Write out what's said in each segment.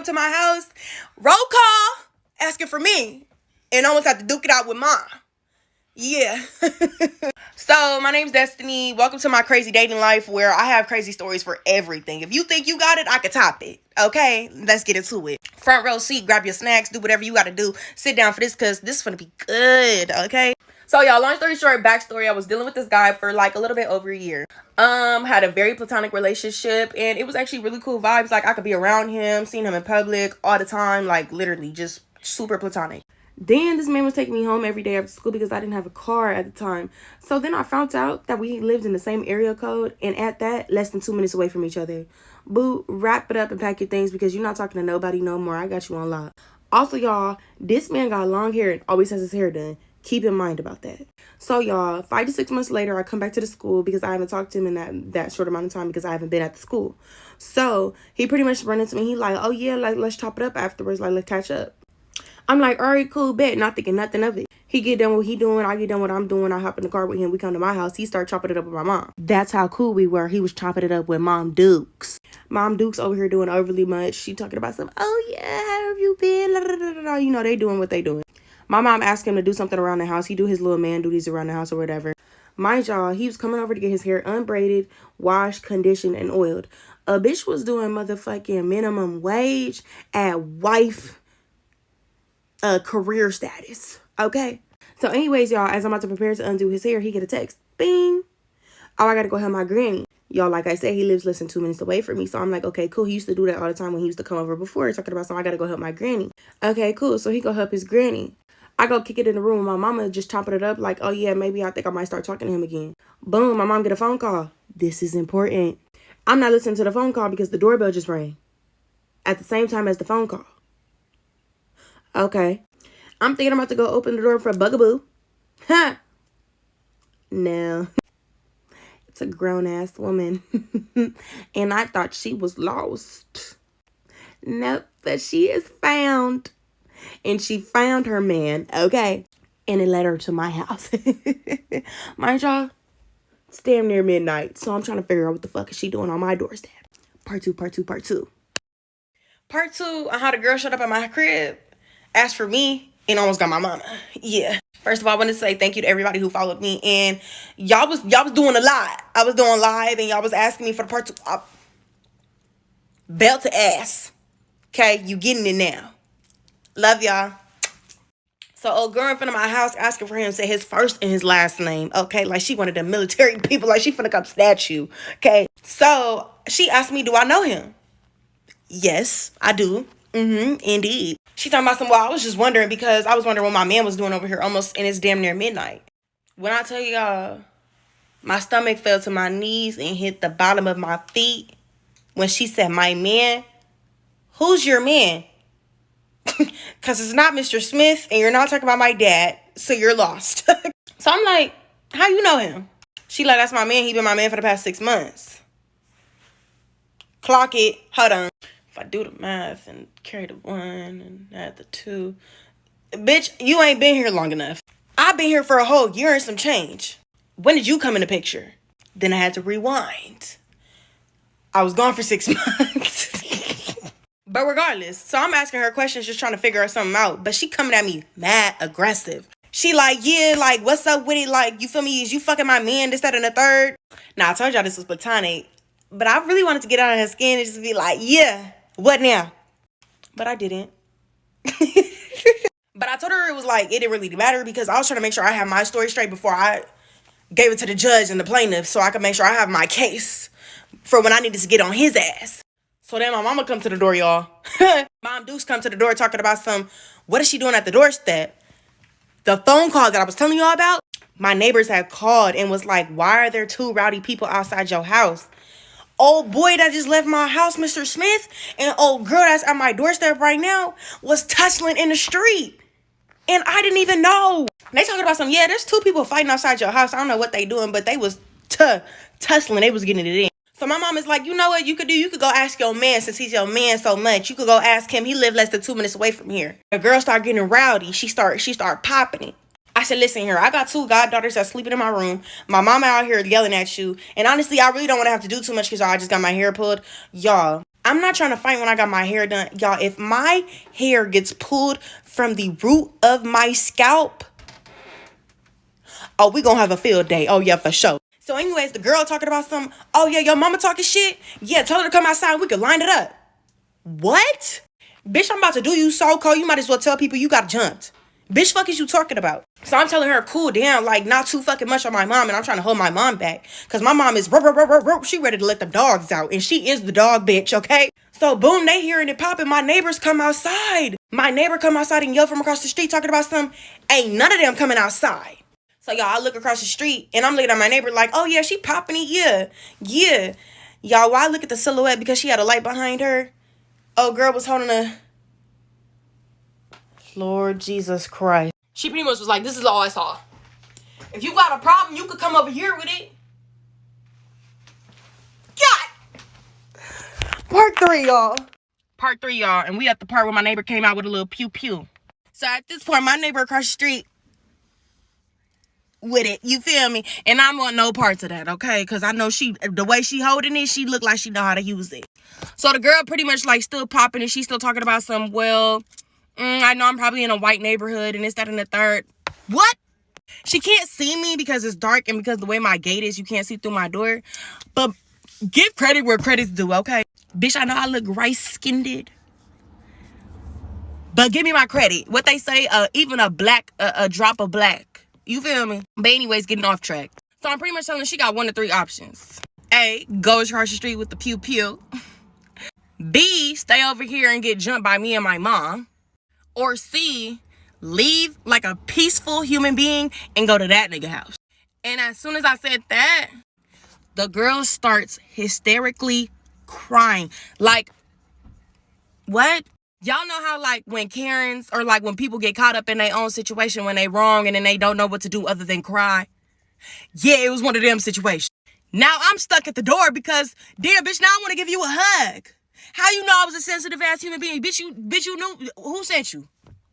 up to my house, roll call, asking for me, and almost had to duke it out with mom. Yeah. So, my name's Destiny. Welcome to my crazy dating life where I have crazy stories for everything. If you think you got it, I can top it. Okay? Let's get into it. Front row seat, grab your snacks, do whatever you got to do. Sit down for this because this is going to be good. Okay? So, y'all, long story short, backstory, I was dealing with this guy for like a little bit over a year. Had a very platonic relationship, and it was actually really cool vibes. Like, I could be around him, seeing him in public all the time, like literally just super platonic. Then this man was taking me home every day after school because I didn't have a car at the time. So then I found out that we lived in the same area code, and at that, less than 2 minutes away from each other. Boo, wrap it up and pack your things because you're not talking to nobody no more. I got you on lock. Also, y'all, this man got long hair and always has his hair done. Keep in mind about that. So, y'all, 5 to 6 months later, I come back to the school because I haven't talked to him in that short amount of time because I haven't been at the school. So, he pretty much run into me. He like, oh, yeah, like, let's chop it up afterwards. Like, let's catch up. I'm like, all right, cool, bet. Not thinking nothing of it. He get done what he doing. I get done what I'm doing. I hop in the car with him. We come to my house. He start chopping it up with my mom. That's how cool we were. He was chopping it up with Mom Dukes. Mom Dukes over here doing overly much. She talking about some, oh, yeah, how have you been? La, la, la, la. You know, they doing what they doing. My mom asked him to do something around the house. He do his little man duties around the house or whatever. Mind y'all, he was coming over to get his hair unbraided, washed, conditioned, and oiled. A bitch was doing motherfucking minimum wage at wife career status. Okay? So anyways, y'all, as I'm about to prepare to undo his hair, he get a text. Bing. Oh, I gotta go help my granny. Y'all, like I said, he lives less than 2 minutes away from me. So I'm like, okay, cool. He used to do that all the time when he used to come over before, talking about something. I gotta go help my granny. Okay, cool. So he go help his granny. I go kick it in the room with my mama, just chopping it up like, oh, yeah, maybe I think I might start talking to him again. Boom, my mom get a phone call. This is important. I'm not listening to the phone call because the doorbell just rang at the same time as the phone call. Okay. I'm thinking I'm about to go open the door for a bugaboo. Ha! No. It's a grown-ass woman. And I thought she was lost. Nope, but she is found. And she found her man, okay? And it led her to my house. Mind y'all, it's damn near midnight. So I'm trying to figure out what the fuck is she doing on my doorstep. Part two. Part two on how the girl showed up at my crib, asked for me, and almost got my mama. Yeah. First of all, I want to say thank you to everybody who followed me. And y'all was doing a lot. I was doing live, and y'all was asking me for the part two. Belt to ass. Okay? You getting it now. Love y'all. So old girl in front of my house asking for him to say his first and his last name. Okay, like she one of the military people. Like she finna come snatch you. Okay. So she asked me, do I know him? Yes, I do. Indeed. She talking about some, well, I was just wondering because I was wondering what my man was doing over here almost, and it's damn near midnight. When I tell y'all, my stomach fell to my knees and hit the bottom of my feet when she said, my man, who's your man? Because it's not Mr. Smith, and you're not talking about my dad, so you're lost. So I'm like, how you know him? She like, that's my man. He been my man for the past 6 months. Clock it. Hold on. If I do the math and carry the 1 and add the 2. Bitch, you ain't been here long enough. I've been here for a whole year and some change. When did you come in the picture? Then I had to rewind. I was gone for 6 months. But regardless, so I'm asking her questions, just trying to figure something out. But she coming at me mad aggressive. She like, yeah, like, what's up with it? Like, you feel me? Is you fucking my man? This, that, and the third? Now, I told y'all this was platonic. But I really wanted to get out of her skin and just be like, yeah, what now? But I didn't. But I told her it was like, it didn't really matter because I was trying to make sure I had my story straight before I gave it to the judge and the plaintiff so I could make sure I have my case for when I needed to get on his ass. So then my mama come to the door, y'all. Mom Dukes come to the door talking about what is she doing at the doorstep? The phone call that I was telling y'all about, my neighbors had called and was like, why are there 2 rowdy people outside your house? Old boy that just left my house, Mr. Smith, and old girl that's at my doorstep right now was tussling in the street. And I didn't even know. They talking about yeah, there's 2 people fighting outside your house. I don't know what they doing, but they was tussling. They was getting it in. So my mom is like, you know what you could do? You could go ask your man since he's your man so much. You could go ask him. He lived less than 2 minutes away from here. The girl started getting rowdy. She start popping it. I said, listen here. I got 2 goddaughters that's sleeping in my room. My mama out here yelling at you. And honestly, I really don't want to have to do too much because I just got my hair pulled. Y'all, I'm I'm not trying to fight when I got my hair done. Y'all, if my hair gets pulled from the root of my scalp, oh, we gonna have a field day. Oh, yeah, for sure. So anyways, the girl talking about some, oh, yeah, your mama talking shit? Yeah, tell her to come outside. We could line it up. What? Bitch, I'm about to do you so cold. You might as well tell people you got jumped. Bitch, fuck is you talking about? So I'm telling her, cool down, like, not too fucking much on my mom, and I'm trying to hold my mom back. Because my mom is, she ready to let the dogs out, and she is the dog bitch, okay? So, boom, they hearing it popping. My neighbors come outside. My neighbor come outside and yell from across the street talking about some, ain't none of them coming outside. So, y'all, I look across the street, and I'm looking at my neighbor like, oh, yeah, she popping it, yeah. Y'all, while I look at the silhouette because she had a light behind her, oh, girl was holding a... Lord Jesus Christ. She pretty much was like, this is all I saw. If you got a problem, you could come over here with it. God. Part 3, y'all. Part 3, y'all. And we at the part where my neighbor came out with a little pew pew. So at this point, my neighbor across the street with it. You feel me? And I want no parts of that, okay? Because I know the way she holding it, she look like she know how to use it. So the girl pretty much like still popping and she's still talking about some, well... I know I'm probably in a white neighborhood and this, that, and the third. What? She can't see me because it's dark and because the way my gate is, you can't see through my door. But give credit where credit's due, okay? Bitch, I know I look rice-skinned. But give me my credit. What they say, even a drop of black. You feel me? But anyways, getting off track. So I'm pretty much telling her she got 1 of 3 options. A, go across the street with the pew-pew. B, stay over here and get jumped by me and my mom. Or C, leave like a peaceful human being and go to that nigga house. And as soon as I said that, the girl starts hysterically crying. Like, what? Y'all know how like when Karens or like when people get caught up in their own situation when they wrong and then they don't know what to do other than cry? Yeah, it was one of them situations. Now I'm stuck at the door because, damn, bitch, now I want to give you a hug. How you know I was a sensitive ass human being? Bitch, you knew who sent you.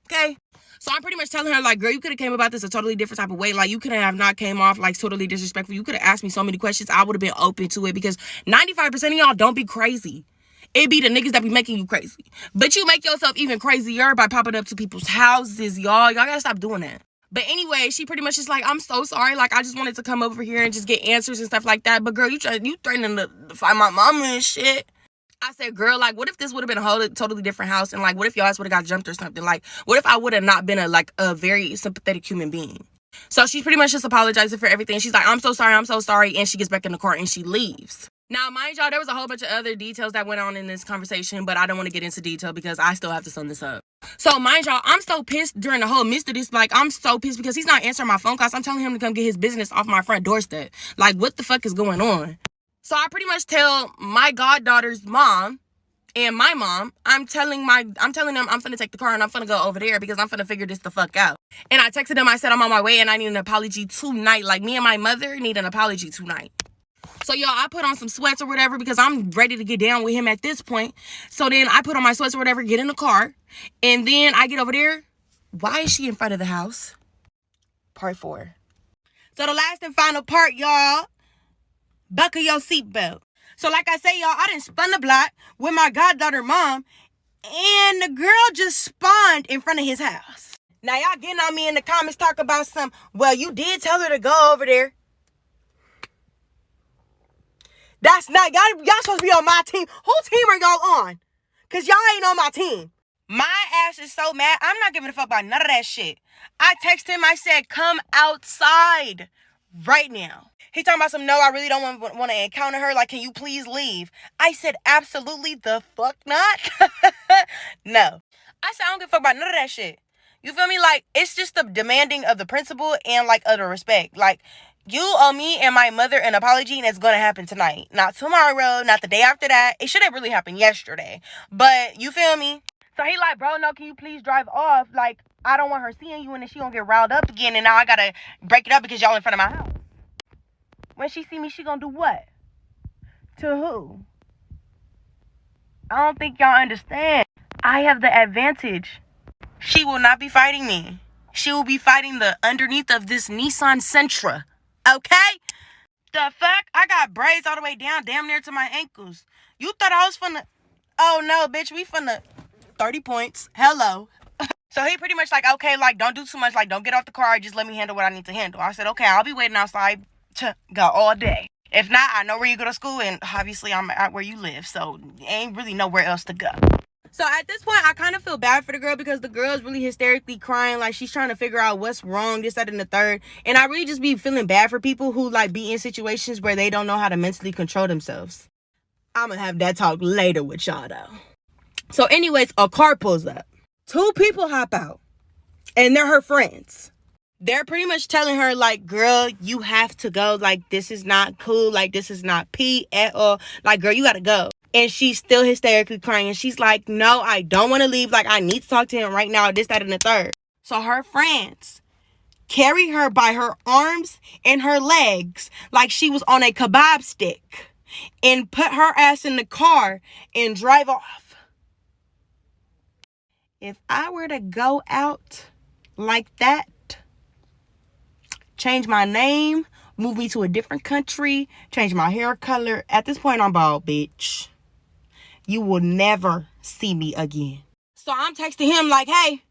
Okay? So I'm pretty much telling her, like, girl, you could have came about this a totally different type of way. Like, you could have not came off, like, totally disrespectful. You could have asked me so many questions. I would have been open to it because 95% of y'all don't be crazy. It be the niggas that be making you crazy. But you make yourself even crazier by popping up to people's houses, y'all. Y'all gotta stop doing that. But anyway, she pretty much is like, I'm so sorry. Like, I just wanted to come over here and just get answers and stuff like that. But, girl, you threatening to find my mama and shit. I said, girl, like, what if this would have been a whole totally different house? And, like, what if your ass would have got jumped or something? Like, what if I would have not been a very sympathetic human being? So she's pretty much just apologizing for everything. She's like, I'm so sorry. And she gets back in the car and she leaves. Now, mind y'all, there was a whole bunch of other details that went on in this conversation, but I don't want to get into detail because I still have to sum this up. So, mind y'all, I'm so pissed during the whole midst of this. Like, I'm so pissed because he's not answering my phone calls. I'm telling him to come get his business off my front doorstep. Like, what the fuck is going on? So I pretty much tell my goddaughter's mom and my mom, I'm telling them I'm finna take the car and I'm finna go over there because I'm finna figure this the fuck out. And I texted them, I said I'm on my way and I need an apology tonight. Like, me and my mother need an apology tonight. So, y'all, I put on some sweats or whatever because I'm ready to get down with him at this point. So then I put on my sweats or whatever, get in the car. And then I get over there. Why is she in front of the house? Part 4. So the last and final part, y'all. Buckle your seatbelt. So like I say, y'all, I done spun the block with my goddaughter mom. And the girl just spawned in front of his house. Now, y'all getting on me in the comments talk about some, well, you did tell her to go over there. That's not, y'all supposed to be on my team. Whose team are y'all on? Because y'all ain't on my team. My ass is so mad. I'm not giving a fuck about none of that shit. I texted him. I said, come outside right now. He talking about some, no, I really don't want to encounter her. Like, can you please leave? I said, absolutely the fuck not. No. I said, I don't give a fuck about none of that shit. You feel me? Like, it's just the demanding of the principle and, like, of the respect. Like, you owe me and my mother an apology, and it's going to happen tonight. Not tomorrow, not the day after that. It should have really happened yesterday. But, you feel me? So, he like, bro, no, can you please drive off? Like, I don't want her seeing you, and then she gonna get riled up again, and now I gotta break it up because y'all in front of my house. When she see me, she gonna do what? To who? I don't think y'all understand. I have the advantage. She will not be fighting me. She will be fighting the underneath of this Nissan Sentra. Okay? The fuck? I got braids all the way down, damn near to my ankles. You thought I was finna... oh no, bitch, we finna 30 points. Hello. So he pretty much like, okay, like, don't do too much. Like, don't get off the car. Just let me handle what I need to handle. I said, okay, I'll be waiting outside to go all day. If not, I know where you go to school, and obviously I'm at where you live. So ain't really nowhere else to go. So at this point, I kind of feel bad for the girl because the girl is really hysterically crying. Like, she's trying to figure out what's wrong, this, that, and the third. And I really just be feeling bad for people who, like, be in situations where they don't know how to mentally control themselves. I'm going to have that talk later with y'all, though. So anyways, a car pulls up. 2 people hop out. And they're her friends. They're pretty much telling her, like, girl, you have to go. Like, this is not cool. Like, this is not P at all. Like, girl, you got to go. And she's still hysterically crying. And she's like, no, I don't want to leave. Like, I need to talk to him right now. This, that, and the third. So her friends carry her by her arms and her legs like she was on a kebab stick and put her ass in the car and drive off. If I were to go out like that, change my name, move me to a different country, change my hair color, at this point I'm bald, bitch. You will never see me again. So I'm texting him like, hey,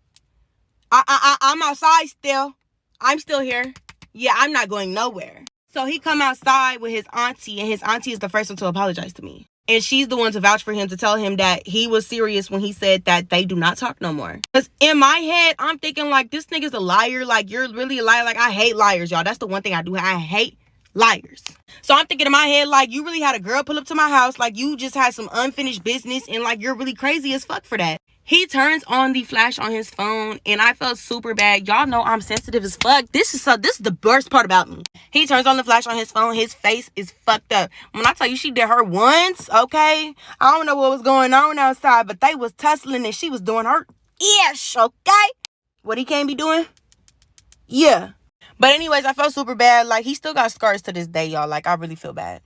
I'm outside still. I'm still here. Yeah, I'm not going nowhere. So he come outside with his auntie, and his auntie is the first one to apologize to me. And she's the one to vouch for him, to tell him that he was serious when he said that they do not talk no more. Because in my head, I'm thinking like, this nigga's a liar. Like, you're really a liar. Like, I hate liars, y'all. That's the one thing I do. I hate liars. So I'm thinking in my head, like, you really had a girl pull up to my house. Like, you just had some unfinished business, and like, you're really crazy as fuck for that. He turns on the flash on his phone, and I felt super bad. Y'all know I'm sensitive as fuck. This is the worst part about me. He turns on the flash on his phone. His face is fucked up. When I tell you she did her once, okay? I don't know what was going on outside, but they was tussling and she was doing her ish, okay? What he can't be doing? Yeah. But anyways, I felt super bad. Like, he still got scars to this day, y'all. Like, I really feel bad.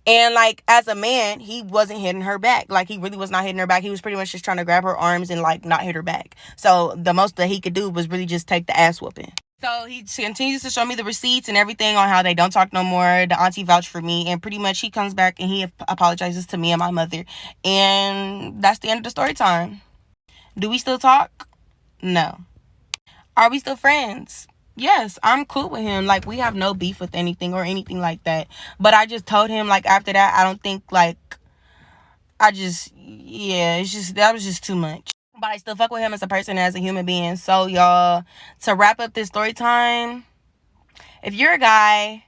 And, like, as a man, he wasn't hitting her back. Like, he really was not hitting her back. He was pretty much just trying to grab her arms and, like, not hit her back. So, the most that he could do was really just take the ass whooping. So, he continues to show me the receipts and everything on how they don't talk no more. The auntie vouched for me. And pretty much he comes back and he apologizes to me and my mother. And that's the end of the story time. Do we still talk? No. Are we still friends? Yes, I'm cool with him. Like, we have no beef with anything or anything like that. But I just told him, like, after that, I don't think, like, it's just, that was just too much. But I still fuck with him as a person, as a human being. So, y'all, to wrap up this story time, if you're a guy